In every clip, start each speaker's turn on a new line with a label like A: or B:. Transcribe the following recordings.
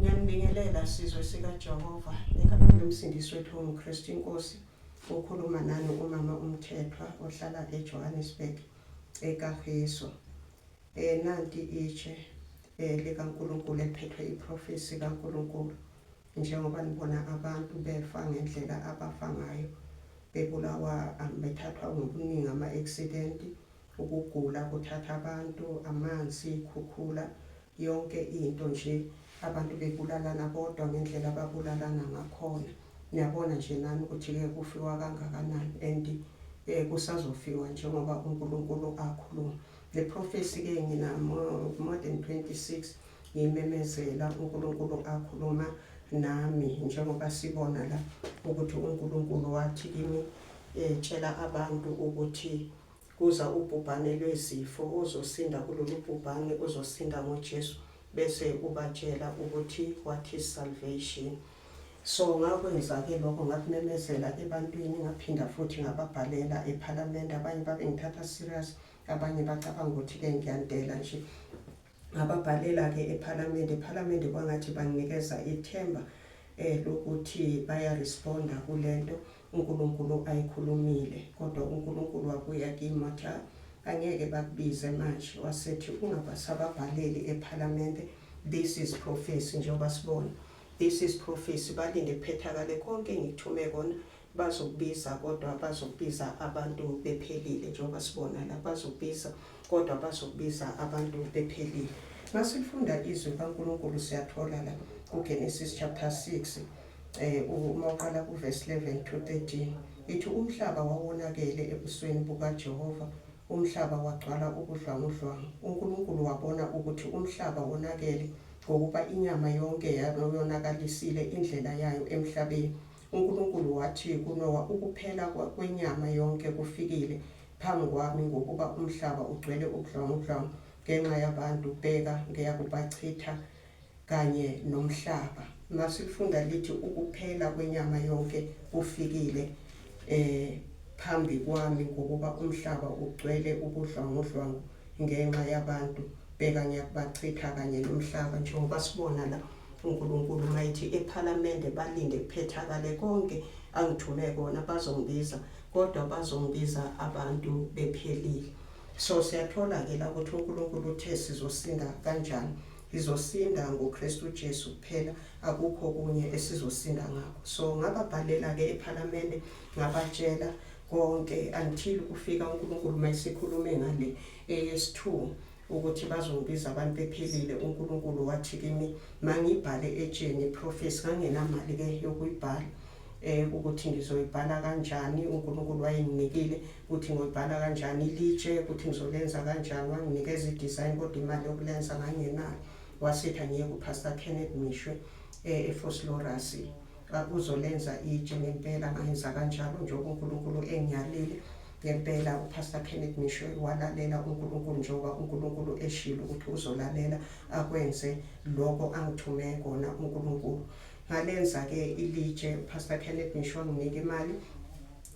A: Ngiyanibingelela sizwe sikaJehova egameni lomsindisi wethu uMkristu Inkosi okhuluma nani umama uMthethwa ohlala eJohannesburg eKagiso. Nanti itshe likaNkulunkulu ephethwe iprofesi kaNkulunkulu njengoba nibona abantu befa ngendlela abafa ngayo, bebulawa bethathwa ngobuningi ama-accident, ukugula kuthatha abantu, amanzi, ikhukhula, yonke into nje abantu bebulalana kodwa ngendlela ababulalana ngakhona. Niyabona nje nani ukuthi-ke kufiwa kangakanani and kusazofiwa njengoba uNkulunkulu akhuluma. Le prophecy-ke ngina more than 26 ngimemezela uNkulunkulu akhuluma nami njengoba sibona la ukuthi uNkulunkulu wathi kimi tshela abantu ukuthi kuza ubhubhane lwezifo, uzosinda kulolu bhubhane, uzosinda ngoJesu, bese ubatshela ukuthi what is salvation. So ngakwenza-ke lokho, ngakumemezela ebantwini, ngaphinda futhi ngababhalela ePhalamende. Abanye babe ngithatha serious, abanye bacabanga ukuthi-ke ngiyantela nje. Ngababhalela-ke ePhalamende kwangathi banginikeza ithemba lokuthi bayaresponda kulento uNkulunkulu ayikhulumile. Kodwa uNkulunkulu wabuya kimi wathi angeke bakubize manje, wasethi ungabasababhaleli ePhalamende. This is prophecy njengoba sibona. This is prophecy. Balinde phethakale konke ngithume kona, bazokubiza kodwa bazokubiza abantu bephelile njengoba sibona la, bazokubiza kodwa bazokubiza abantu bephelile. Masifunda izwi kaNkulunkulu siyathola la kuGenesis chapter 6 uma uqala kuverse 11 to 13 ithi umhlaba wawonakele ebusweni bukaJehova, umhlaba wagcwala ubudlwangudlwangu. uNkulunkulu wabona ukuthi umhlaba wonakele ngokuba inyama yonke yonakalisile indlela yayo emhlabeni. uNkulunkulu wathi kuNowa, ukuphela kwenyama yonke kufikile phambi kwami ngokuba umhlaba ugcwele ubudlwangudlwangu ngenxa yabantu, bheka ngiyakubachitha kanye nomhlaba. Masifunda lithi ukuphela kwenyama yonke kufikile phambi kwami ngokuba umhlaba ugcwele ubudlwangudlwangu ngenxa yabantu, bheka ngiyakubachitha kanye nomhlaba. Njengoba sibona la uNkulunkulu mayithi ePhalamende balinde kuphethakale konke angithume kona, bazongibiza kodwa bazongibiza abantu bephelile. So siyathola-ke la ukuthi uNkulunkulu uthe sizosinda kanjani. Izosinda ngoKristu Jesu kuphela, akukho kunye esizosinda ngakho. So ngababhalela-ke ePhalamende, ngabatshela konke until kufika uNkulunkulu mayesikhulume ngale eyesi-2 ukuthi bazongibiza abantu bephelile. uNkulunkulu wathi kimi mangibhale etsheni iprofesi, ngangenamali-ke yokuyibhala ukuthi ngizoyibhala kanjani. uNkulunkulu wayenginikile ukuthi ngoyibhala kanjani ilitshe, ukuthi ngizolenza kanjani, wanginikeza i-design kodwa imali yokulenza ngangenayo. Wasithi angiye kuPastor Kenneth Mishwe eFosloras uzolenza itshe. Ngempela ngayenza kanjalo njengoba uNkulunkulu engiyalile. Ngempela uPastor Kenneth Mishwe walalela uNkulunkulu njengoba uNkulunkulu eshilo ukuthi uzolalela akwenze lokho angithume kona uNkulunkulu. Ngalenza-ke ilitshe, uPastor Kenneth Mishwe wanginika imali,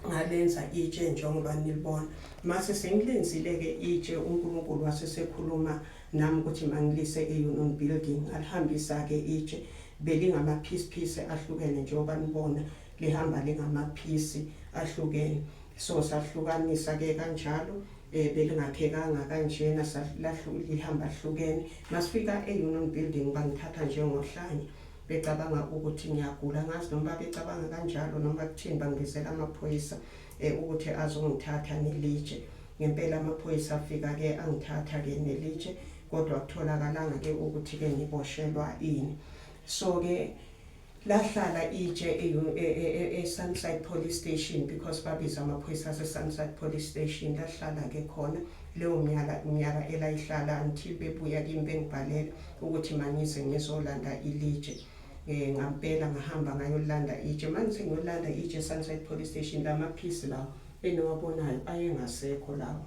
A: ngalenza itshe njengoba nilibona. Mase sengilenzile-ke itshe, uNkulunkulu wasesekhuluma nami ukuthi mangilise e-Union Building. Ngalihambisa-ke itshe, belingamaphisi ahlukene njengoba nibona lihamba lingamaphisi ahlukene. So sahlukanisa-ke kanjalo, belingakhekanga kanjena, lihamba hlukene. Masifika e-Union Building bangithatha njengohlanye, becabanga ukuthi ngiyagula. Ngazi noma becabanga kanjalo noma kuthini, bangibizela amaphoyisa ukuthi azongithatha nelitshe. Ngempela amaphoyisa afika-ke angithatha-ke nelitshe, kodwa kutholakalanga-ke ukuthi-ke ngiboshelwa ini. So-ke lahlala itshe e-Sunside Police Station because babiza amaphoyisa ase-Sunside Police Station. Lahlala-ke khona leyo minyaka elayihlala until bebuya kimi bengibhalela ukuthi mangize ngizolanda ilitshe. Ngampela ngahamba ngayolanda itshe. Manje ngiyolanda itshe eSunside Police Station, lamaphisi lawo eniwabonayo ayengasekho lawo.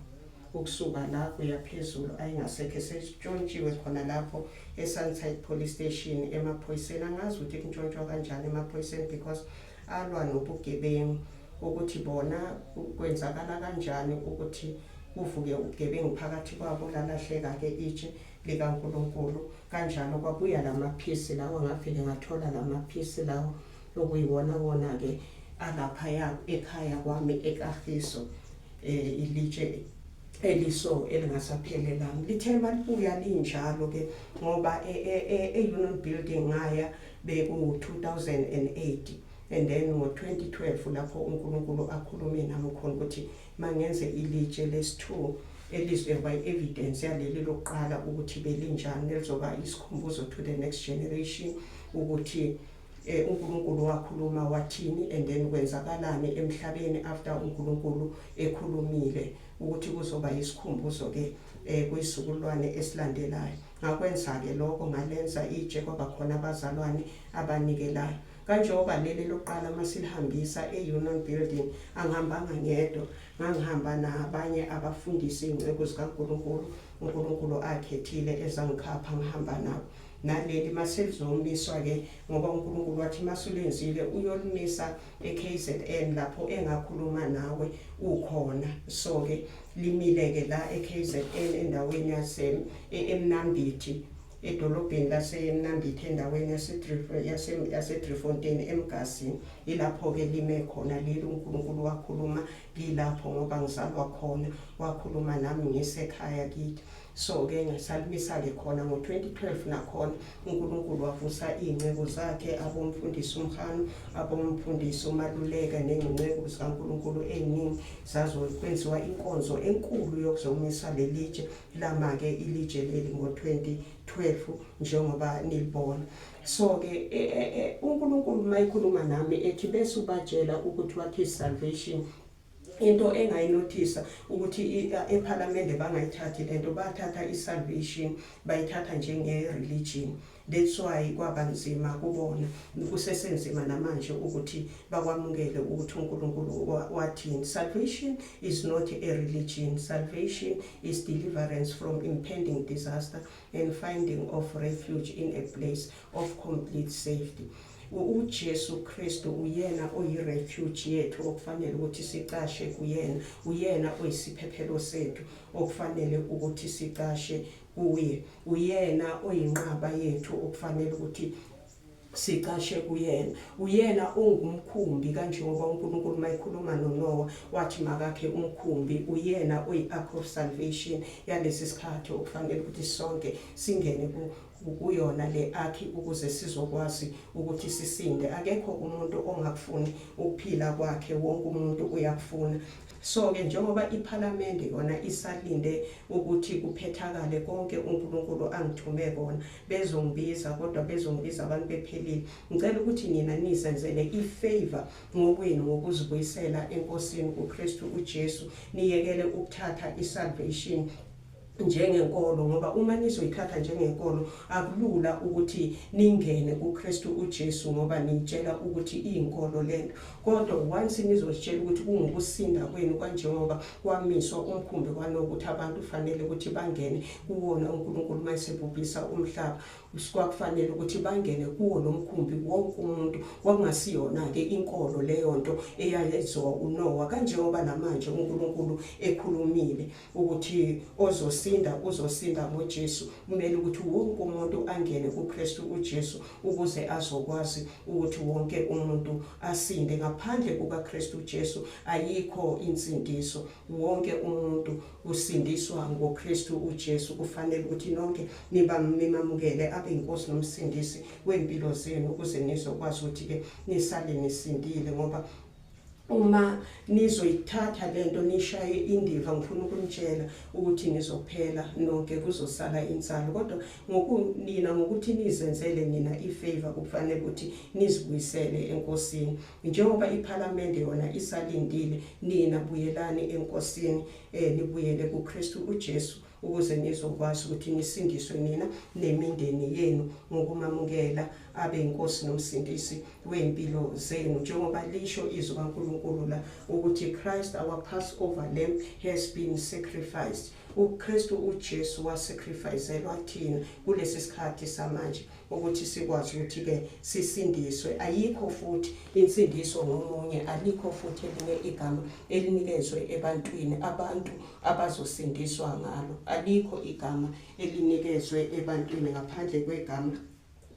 A: Ukusuka la kuya phezulu ayengasekho, sesitshontshiwe khona lapho eSunside Police Station emaphoyiseni. Angazi ukuthi kuntshontshwa kanjani emaphoyiseni because alwa nobugebengu ukuthi bona kwenzakala kanjani ukuthi kuvuke ubugebengu phakathi kwabo, lalahleka-ke itshe likaNkulunkulu. Kanjalo kwabuya lamaphisi lawo, ngafike ngathola lamaphisi lawo okuyiwona-wona-ke alaphaya ekhaya kwami eKagiso, ilitshe eliso elingasaphelelanga. Lithemba libuya linjalo-ke ngoba e-Union Building ngaya beku-2008, and then ngo-2012 lapho uNkulunkulu akhulume nami khona ukuthi mangenze ilitshe lesi-2 elizoba i-evidence yaleli lokuqala ukuthi belinjani, lizoba isikhumbuzo to the next generation ukuthi uNkulunkulu wakhuluma wathini, and then kwenzakalani emhlabeni after uNkulunkulu ekhulumile, ukuthi kuzoba isikhumbuzo-ke kwisizukulwane esilandelayo. Ngakwenza-ke lokho, ngalenza itshe, kwaba khona abazalwane abanikelayo. Kanjengoba leli lokuqala masilihambisa e-Union Building, angihambanga ngedwa, ngangihamba nabanye abafundisi, iy'ngcebo zikaNkulunkulu uNkulunkulu akhethile ezangikhapha ngihamba nabo. Naleli maselizomiswa-ke ngoba uNkulunkulu wathi masulenzile uyolimisa e-KZN lapho engakhuluma nawe ukhona. So-ke limile-ke la e-KZN endaweni eMnambithi, edolobheni laseMnambithi, endaweni yase-Driefontein eMgasini. Ilapho-ke lime khona leli uNkulunkulu wakhuluma kilapho ngoba ngizalwa khona, wakhuluma nami ngisekhaya kithi. So-ke ngasalimisa-ke khona ngo-2012 nakhona uNkulunkulu wavusa iy'ngcebo zakhe, abomfundisi uMhanu, abomfundisi uMaluleka, ney'ngcebo zikaNkulunkulu ey'ningi zazokwenziwa inkonzo enkulu yokuzomisa lelitshe. Lama-ke ilitshe leli ngo-2012 njengoba nilibona. So-ke uNkulunkulu mayikhuluma nami ethi bese ubatshela ukuthi what is salvation. Into engayinothisa ukuthi ePhalamende bangayithathi lento, bathatha isalvation bayithatha njenge-religion. That's why kwaba nzima kubona, kusesenzima namanje ukuthi bakwamukele ukuthi uNkulunkulu wathini. Salvation is not a religion. Salvation is deliverance from impending disaster and finding of refuge in a place of complete safety. uJesu Kristu uyena oyirefuge yethu okufanele ukuthi sicashe kuyena, uyena oyisiphephelo sethu okufanele ukuthi sicashe kuye, uyena oyinqaba yethu okufanele ukuthi sicashe kuyena, uyena ongumkhumbi kanjengoba uNkulunkulu mayikhuluma noNoah wathi makakhe umkhumbi, uyena oyi-ark of salvation yalesi sikhathi okufanele ukuthi sonke singene kuyona le akhi ukuze sizokwazi ukuthi sisinde. Akekho umuntu ongakufuni ukuphila kwakhe, wonke umuntu uyakufuna. So-ke njengoba iPhalamende yona isalinde ukuthi kuphethakale konke uNkulunkulu angithume kona, bezongibiza kodwa bezongibiza abantu bephelile. Ngicela ukuthi nina nizenzele ifavor ngokwenu ngokuzibuyisela enkosini uKristu uJesu, niyekele ukuthatha isalvation njengenkolo, ngoba uma nizoyithatha njengenkolo akulula ukuthi ningene kuKristu uJesu ngoba nitshela ukuthi iyinkolo lento. Kodwa once nizositshela ukuthi kungukusinda kwenu kanjengoba kwamiswa umkhumbi kwanokuthi abantu fanele ukuthi bangene kuwona uNkulunkulu mayesebhubhisa umhlaba, kwakufanele ukuthi bangene kuwo lo mkhumbi wonke umuntu, kwakungasiyona-ke inkolo leyo nto eyayenziwa uNoah. Kanjengoba namanje uNkulunkulu ekhulumile ukuthi uzosinda ngoJesu, kumele ukuthi wonke umuntu angene kuKristu uJesu ukuze azokwazi ukuthi wonke umuntu asinde. Ngaphandle kukaKristu Jesu ayikho insindiso, wonke umuntu usindiswa ngoKristu uJesu. Kufanele ukuthi nonke nimamukele abe inkosi nomsindisi wempilo zenu ukuze nizokwazi ukuthi-ke nisale nisindile, ngoba uma nizoyithatha lento nishaye indiva, ngifuna ukunitshela ukuthi nizophela nonke, kuzosala insalo. Kodwa ngokuthi nizenzele nina ifavor, kufanele ukuthi nizibuyisele enkosini. Njengoba iPhalamende yona isalindile, nina buyelani enkosini, nibuyele kuKristu uJesu ukuze nizokwazi ukuthi nisindiswe nina nemindeni yenu ngokumamukela abe inkosi nomsindisi wempilo zenu. Njengoba lisho izwi kaNkulunkulu la ukuthi Christ our Passover lamb has been sacrificed, uKristu uJesu wasacrificeelwa thina kulesi sikhathi samanje ukuthi sikwazi ukuthi ke sisindiswe. Ayikho futhi insindiso ngomunye, alikho futhi elinye igama elinikezwe ebantwini abantu abazosindiswa ngalo. Alikho igama elinikezwe ebantwini ngaphandle kwegama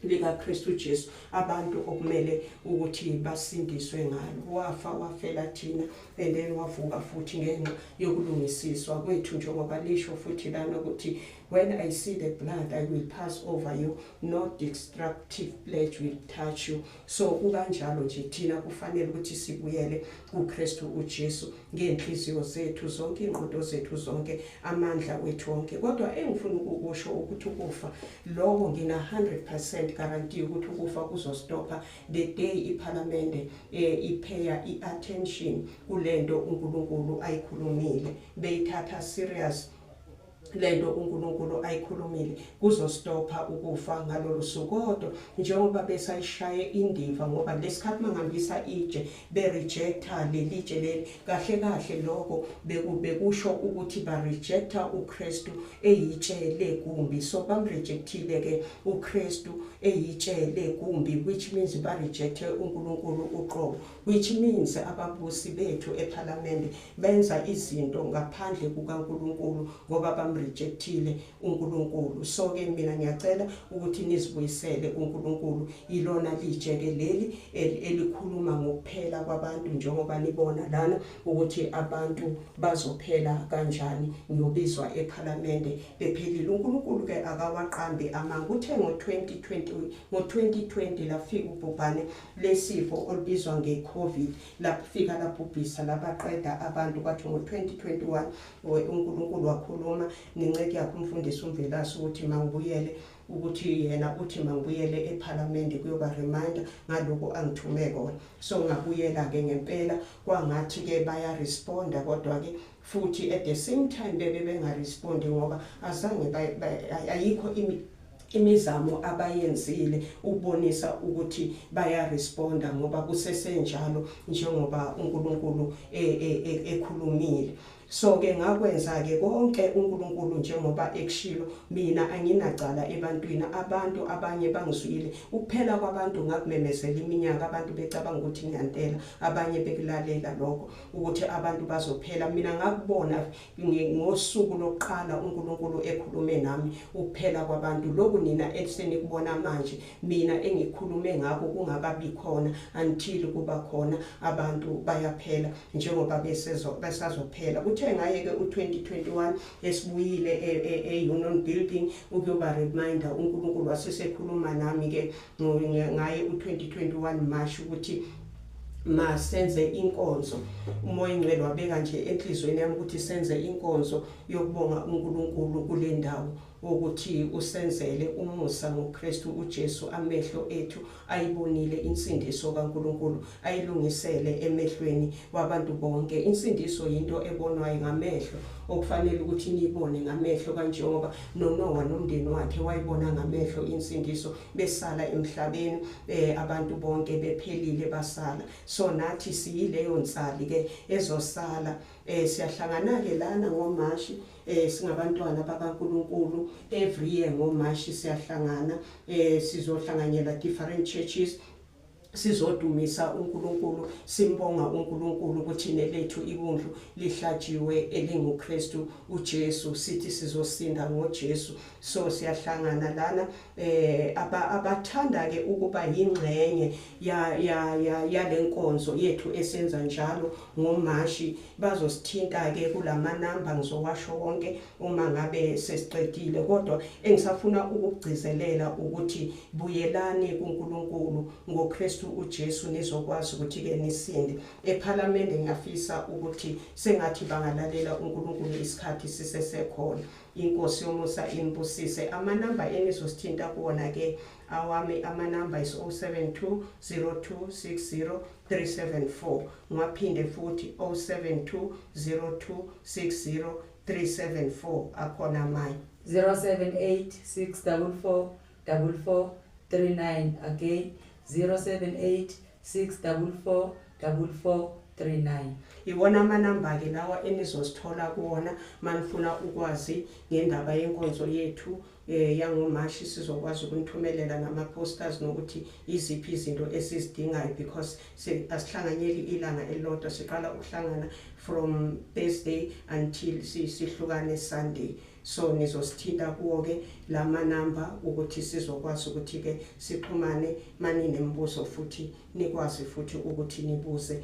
A: lika Kristu Jesu abantu okumele ukuthi basindiswe ngalo. Wafa wafela thina and then wavuka futhi ngenxa yokulungisiswa kwethu njengoba lisho futhi lana ukuthi when I see the blood I will pass over you, no destructive plague will touch you. So kukanjalo nje thina kufanele ukuthi sibuyele kuKristu uJesu ngenhliziyo zethu zonke, ingqondo zethu zonke, amandla wethu wonke. Kodwa engifuna ukusho ukuthi ukufa lokho ngina 100% guarantee ukuthi ukufa kuzostopa the day iParliament iphaya iattention kulento uNkulunkulu ayikhulumile, beyithatha serious lento uNkulunkulu ayikhulumile, kuzostopa ukufa ngalolu suku. Kodwa njengoba besayishaye indiva ngoba lesikhathi mangambisa ije berejecta lelitshe leli, kahle kahle lokho bekusho ukuthi barejecta uKristu eyitshele kumbi. So bamrejectile ke uKristu eyitshele kumbi, which means barejecte uNkulunkulu uqobo, which means ababusi bethu eParliament benza izinto ngaphandle kukaNkulunkulu ngoba rejectile uNkulunkulu. So ke mina ngiyacela ukuthi nizibuyisele uNkulunkulu, ilona lijeke leli elikhuluma ngokuphela kwabantu njengoba nibona lana ukuthi abantu bazophela kanjani ngiyobizwa eParliament bephelile. uNkulunkulu ke akawaqambi amanga. Uthe ngo2020 lafika ubhubhane lesifo olubizwa ngeCovid, lafika labhubhisa labaqeda abantu. Kwathi ngo2021 uNkulunkulu wakhuluma ninceke yakho umfundisi uMvelasi ukuthi mangibuyele, ukuthi yena uthi mangibuyele eParliament kuyoba reminder ngaloko angithume kona. So ngabuyela ke ngempela kwangathi ke baya responda, kodwa ke futhi at the same time benga respond ngoba azange ayikho imizamo abayenzile ukubonisa ukuthi baya responda ngoba kusesenjalo njengoba uNkulunkulu ekhulumile. So ke ngakwenza ke konke uNkulunkulu njengoba ekshilo, mina anginacala ebantwini. Abantu abanye bangizwile ukuphela kwabantu ngakumemezela iminyaka, abantu becabanga ukuthi ngiyantela, abanye bekulalela lokho ukuthi abantu bazophela. Mina ngakubona ngosuku lokuqala uNkulunkulu ekhulume nami ukuphela kwabantu. Lokhu nina esenikubona manje mina engikhulume ngakho kungakabi khona until kuba khona abantu bayaphela njengoba besazophela. Ngaye ke u2021 esibuyile eUnion Building ukuyoba reminder uNkulunkulu wasesekhuluma nami ke ngaye u2021 March ukuthi masenze inkonzo. Umoya ingcwele wabeka nje enhlizweni yami ukuthi senze inkonzo yokubonga uNkulunkulu kule ndawo, ukuthi usenzele umusa ngoKristu uJesu, amehlo ethu ayibonile insindiso kaNkulunkulu, ayilungisele emehlweni wabantu bonke. Insindiso into ebonwayo ngamehlo, okufanele ukuthi niyibone ngamehlo kanjengoba noNoah nomndeni wakhe wayibona ngamehlo insindiso besala emhlabeni, abantu bonke bephelile basala. So nathi siyileyo nsali ke ezosala. Siyahlangana ke lana ngoMashi, singabantwana bakaNkulunkulu every year ngoMashi siyahlangana, sizohlanganyela different churches, sizodumisa uNkulunkulu, simbonga uNkulunkulu ukuthi nelethu ibundlu lihlatshiwe elinguKristu uJesu, sithi sizosinda ngoJesu. So siyahlangana lana abathanda ke ukuba yingxenye yalenkonzo yethu esenza njalo ngoMashi bazosithinta ke kulamanamba, ngizowasho wonke uma ngabe sesiqedile. Kodwa engisafuna ukugcizelela ukuthi buyelani kuNkulunkulu ngoKristu uJesu nizokwazi ukuthi ke nisinde. eParliament ngiyafisa ukuthi sengathi bangalalela uNkulunkulu isikhathi sisesekhona. Inkosi yomusa imbusise. Amanamba enizosithinta kuona ke awami amanamba is 0720260 ngaphinde futhi 0720260 akhona manje
B: 078644439 again 078644439 39.
A: Iwona amanamba ke lawa enizosithola kuwona manifuna ukwazi ngendaba yenkonzo yethu yangoMashi. Sizokwazi ukunithumelela nama posters nokuthi iziphi izinto esizidingayo, because asihlanganyeli ilanga elilodwa, siqala ukuhlangana from Thursday until sihlukane Sunday. So nizosithinta kuwo ke lama namba ukuthi sizokwazi ukuthi ke sixhumane mani nembuzo futhi nikwazi futhi ukuthi nibuze